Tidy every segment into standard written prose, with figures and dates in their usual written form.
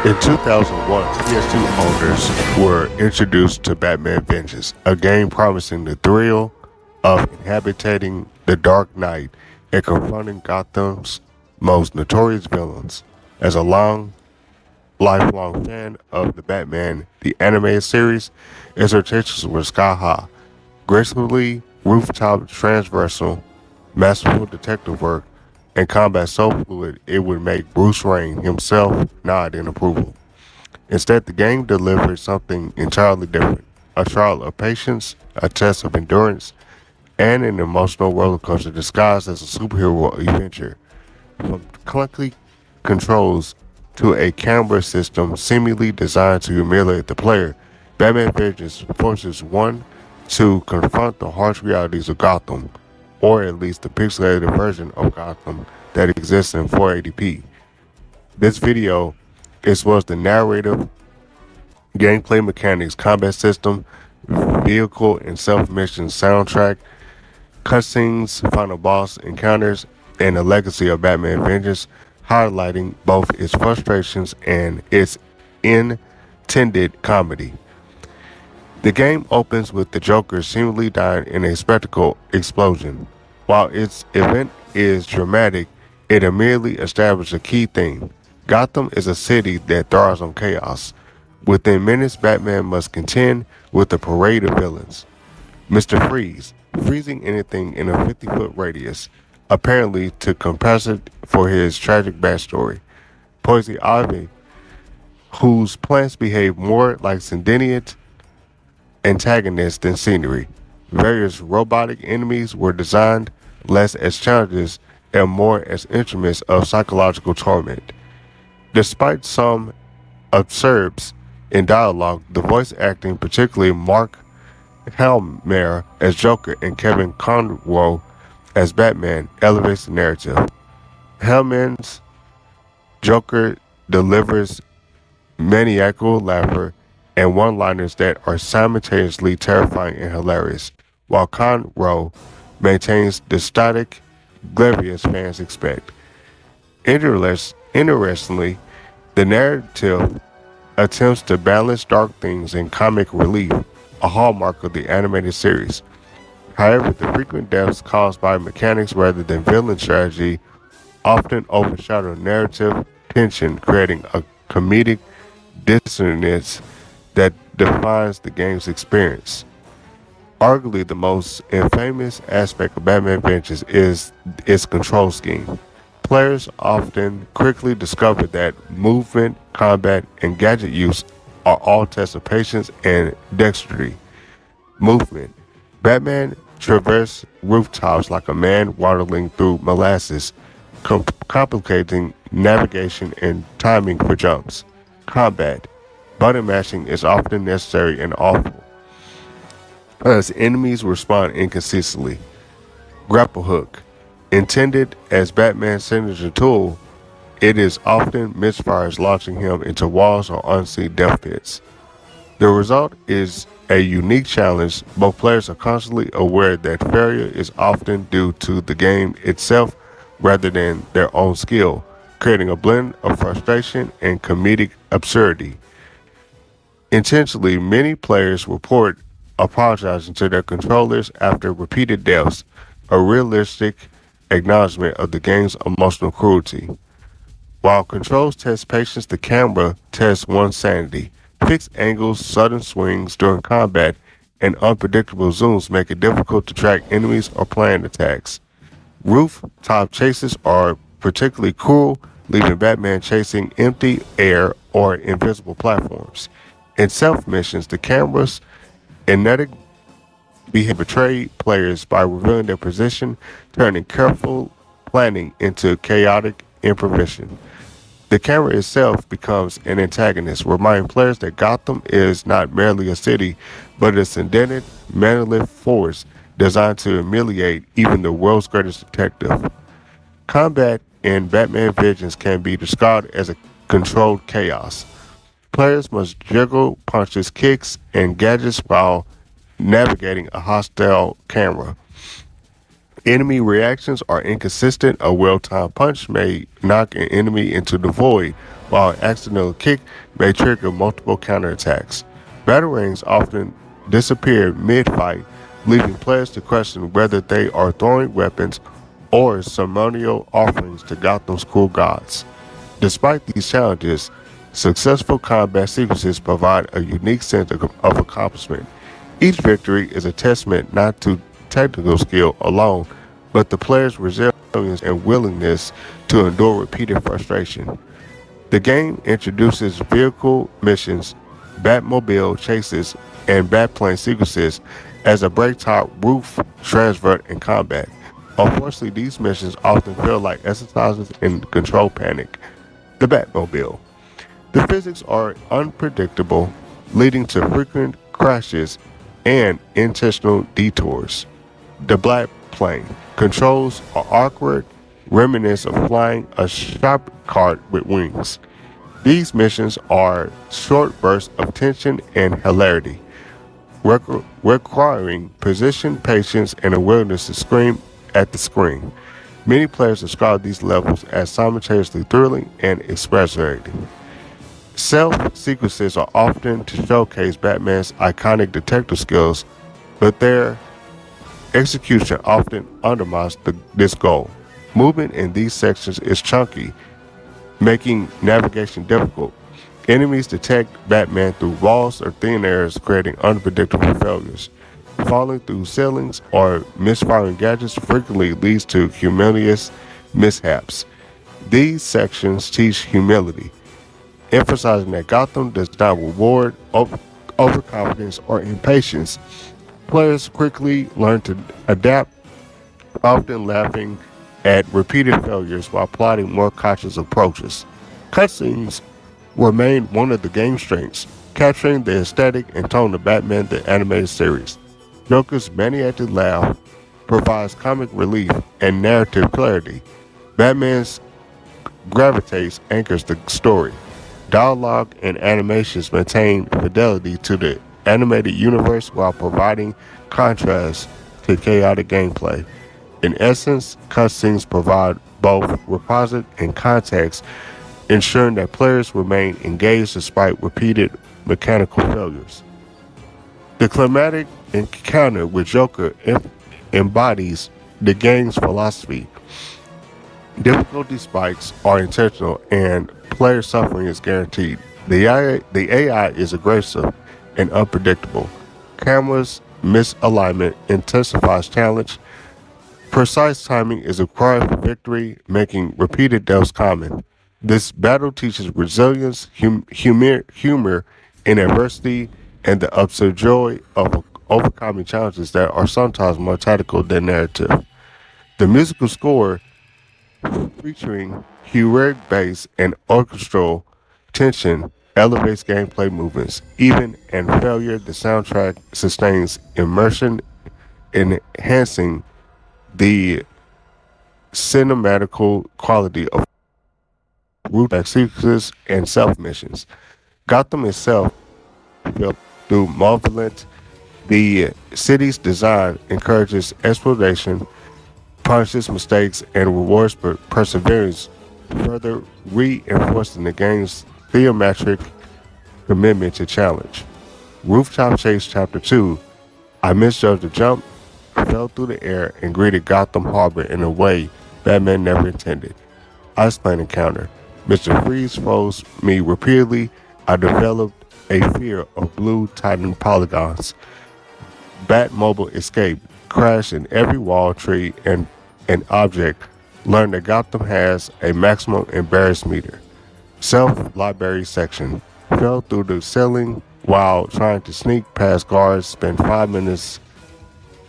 In 2001, PS2 owners were introduced to Batman Vengeance, a game promising the thrill of inhabiting the Dark Knight and confronting Gotham's most notorious villains. As a lifelong fan of the Batman, the animated series, expectations were sky high. Gracefully rooftop transversal, masterful detective work, and combat so fluid it would make Bruce Wayne himself nod in approval. Instead, the game delivered something entirely different, a trial of patience, a test of endurance, and an emotional roller coaster disguised as a superhero adventure. From clunky controls to a camera system seemingly designed to humiliate the player, Batman Vengeance forces one to confront the harsh realities of Gotham, or at least the pixelated version of Gotham that exists in 480p. This video was the narrative, gameplay mechanics, combat system, vehicle and self-mission soundtrack, cutscenes, final boss encounters, and the legacy of Batman Vengeance, highlighting both its frustrations and its intended comedy. The game opens with the Joker seemingly dying in a spectacle explosion. While its event is dramatic, it immediately establishes a key theme. Gotham is a city that thrives on chaos. Within minutes, Batman must contend with a parade of villains. Mr. Freeze, freezing anything in a 50-foot radius, apparently to compensate for his tragic backstory. Poison Ivy, whose plants behave more like sentient antagonists than scenery. Various robotic enemies were designed less as challenges and more as instruments of psychological torment. Despite some absurds in dialogue, the voice acting, particularly Mark Hamill as Joker and Kevin Conroy as Batman, elevates the narrative. Hamill's Joker delivers maniacal laughter and one-liners that are simultaneously terrifying and hilarious, while Conroy maintains the static, oblivious fans expect. Interestingly, the narrative attempts to balance dark themes and comic relief, a hallmark of the animated series. However, the frequent deaths caused by mechanics rather than villain strategy often overshadow narrative tension, creating a comedic dissonance that defines the game's experience. Arguably, the most infamous aspect of Batman Vengeance is its control scheme. Players often quickly discover that movement, combat, and gadget use are all tests of patience and dexterity. Movement. Batman traverses rooftops like a man waddling through molasses, complicating navigation and timing for jumps. Combat. Button mashing is often necessary and awful, as enemies respond inconsistently. Grapple hook. Intended as Batman's signature tool, it is often misfires, launching him into walls or unseen death pits. The result is a unique challenge. Both players are constantly aware that failure is often due to the game itself rather than their own skill, creating a blend of frustration and comedic absurdity. Intentionally, many players report apologizing to their controllers after repeated deaths, a realistic acknowledgement of the game's emotional cruelty. While controls test patience, the camera tests one's sanity. Fixed angles, sudden swings during combat, and unpredictable zooms make it difficult to track enemies or plan attacks. Rooftop chases are particularly cruel, leaving Batman chasing empty air or invisible platforms. In stealth missions, the camera's kinetic behavior betray players by revealing their position, turning careful planning into chaotic improvisation. The camera itself becomes an antagonist, reminding players that Gotham is not merely a city, but a sentient, manipulative force designed to humiliate even the world's greatest detective. Combat in Batman Vengeance can be described as a controlled chaos. Players must juggle punches, kicks, and gadgets while navigating a hostile camera. Enemy reactions are inconsistent. A well-timed punch may knock an enemy into the void, while an accidental kick may trigger multiple counterattacks. Batarangs often disappear mid-fight, leaving players to question whether they are throwing weapons or ceremonial offerings to Gotham's cruel gods. Despite these challenges, successful combat sequences provide a unique sense of accomplishment. Each victory is a testament not to technical skill alone, but the player's resilience and willingness to endure repeated frustration. The game introduces vehicle missions, Batmobile chases, and Batplane sequences as a breaktop roof transvert in combat. Unfortunately, these missions often feel like exercises in control panic. The Batmobile. The physics are unpredictable, leading to frequent crashes and intentional detours. The Black Plane. Controls are awkward, reminiscent of flying a shop cart with wings. These missions are short bursts of tension and hilarity, requiring position, patience, and a willingness to scream at the screen. Many players describe these levels as simultaneously thrilling and exasperating. Stealth sequences are often to showcase Batman's iconic detective skills, but their execution often undermines this goal. Movement in these sections is chunky, making navigation difficult. Enemies detect Batman through walls or thin airs, creating unpredictable failures. Falling through ceilings or misfiring gadgets frequently leads to humilious mishaps. These sections teach humility, emphasizing that Gotham does not reward overconfidence or impatience. Players quickly learn to adapt, often laughing at repeated failures while plotting more cautious approaches. Cutscenes remain one of the game's strengths, capturing the aesthetic and tone of Batman the Animated Series. Joker's maniacal laugh provides comic relief and narrative clarity. Batman's gravitates anchors the story. Dialogue and animations maintain fidelity to the animated universe while providing contrast to chaotic gameplay. In essence, cutscenes provide both repository and context, ensuring that players remain engaged despite repeated mechanical failures. The climatic encounter with Joker embodies the game's philosophy. Difficulty spikes are intentional and player suffering is guaranteed. The AI is aggressive and unpredictable. Camera's misalignment intensifies challenge. Precise timing is required for victory, making repeated deaths common. This battle teaches resilience, humor in adversity, and the absurd joy of overcoming challenges that are sometimes more tactical than narrative. The musical score, featuring heroic bass and orchestral tension, elevates gameplay movements. Even in failure, the soundtrack sustains immersion, enhancing the cinematical quality of root sequences and self missions. Gotham itself, built through Malevolent, the city's design encourages exploration, punishes mistakes, and rewards perseverance, further reinforcing the game's thematic commitment to challenge. Rooftop Chase Chapter 2. I misjudged the jump, fell through the air, and greeted Gotham Harbor in a way Batman never intended. Ice Plane Encounter. Mr. Freeze froze me repeatedly. I developed a fear of blue tightening polygons. Batmobile escape. Crash in every wall, tree, and an object. Learn that Gotham has a maximum embarrass meter. Self-library section. Fell through the ceiling while trying to sneak past guards. Spent 5 minutes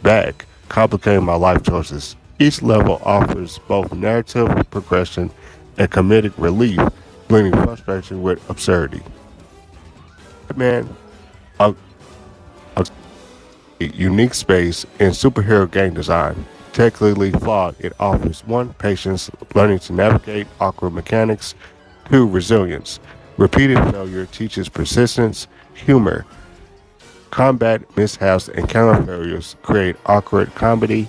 back, complicating my life choices. Each level offers both narrative progression and comedic relief, blending frustration with absurdity. Batman, a, a unique space in superhero game design. Technically flawed, it offers one, patience, learning to navigate awkward mechanics, two, resilience. Repeated failure teaches persistence, humor. Combat mishaps and counter failures create awkward comedy,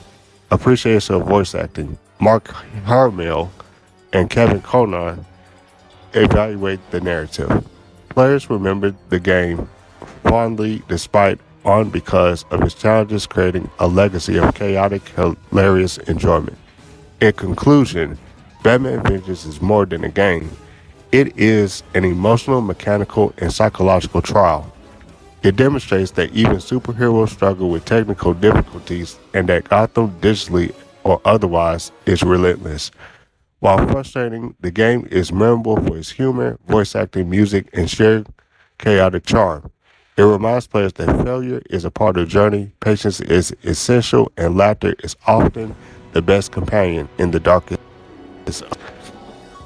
appreciation of voice acting. Mark Harmel and Kevin Conan evaluate the narrative. Players remember the game fondly despite on because of its challenges, creating a legacy of chaotic, hilarious enjoyment. In conclusion, Batman Vengeance is more than a game. It is an emotional, mechanical, and psychological trial. It demonstrates that even superheroes struggle with technical difficulties and that Gotham, digitally or otherwise, is relentless. While frustrating, the game is memorable for its humor, voice acting, music, and sheer chaotic charm. It reminds players that failure is a part of the journey, patience is essential, and laughter is often the best companion in the darkest.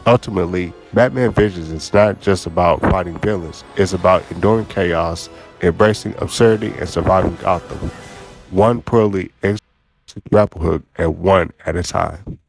Ultimately, Batman Vengeance is not just about fighting villains, it's about enduring chaos, embracing absurdity, and surviving Gotham, one poorly executed grapple hook at one at a time.